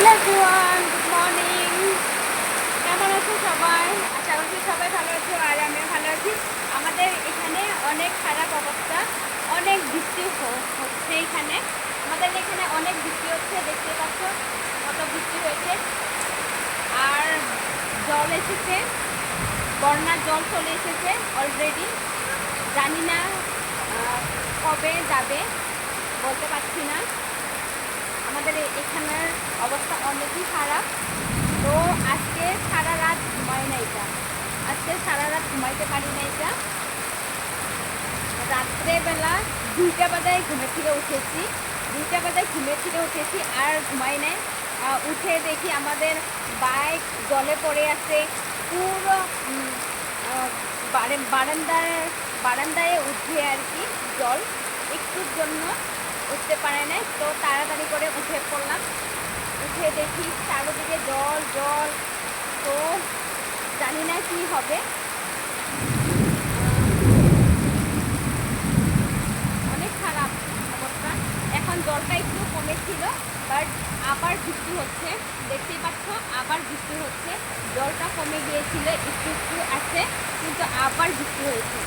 Hello everyone, good morning. কেমন আছো সবাই? আশা করছি সবাই ভালো আছো আর আমিও ভালো আছি। আমাদের এখানে অনেক খারাপ অবস্থা, অনেক বৃষ্টি হচ্ছে এখানে। আমাদের এখানে অনেক বৃষ্টি হচ্ছে, দেখতে পাচ্ছ কত বৃষ্টি হয়েছে। আর জল এসেছে, বন্যার জল চলে এসেছে অলরেডি। জানি না কবে যাবে, বলতে পারছি না। আমাদের এখানের অবস্থা অনেকই খারাপ। তো আজকে সারা রাত ঘুমাই নাইটা, আজকে সারা রাত ঘুমাইতে পারি নাইটা। রাত্রেবেলা 2টা বাজায় ঘুমের থেকে উঠেছি, 2টা বাজায় ঘুমের থেকে উঠেছি আর ঘুমাই নাই। উঠে দেখি আমাদের বাইক জলে পড়ে আছে পুরো। বারান্দায় উঠে আর কি জল, একটুর জন্য উঠতে পারে নাই। তো তাড়াতাড়ি করে উঠে পড়লাম, উঠে দেখি চারদিকে জল জল। তো জানি না কি হবে। অনেক খারাপ অবস্থা। এখন জলটা একটু কমেছিল, বাট আবার বৃষ্টি হচ্ছে, দেখতেই পাচ্ছ আবার বৃষ্টি হচ্ছে। জলটা কমে গিয়েছিল, একটু একটু আছে, কিন্তু আবার বৃষ্টি হয়েছে।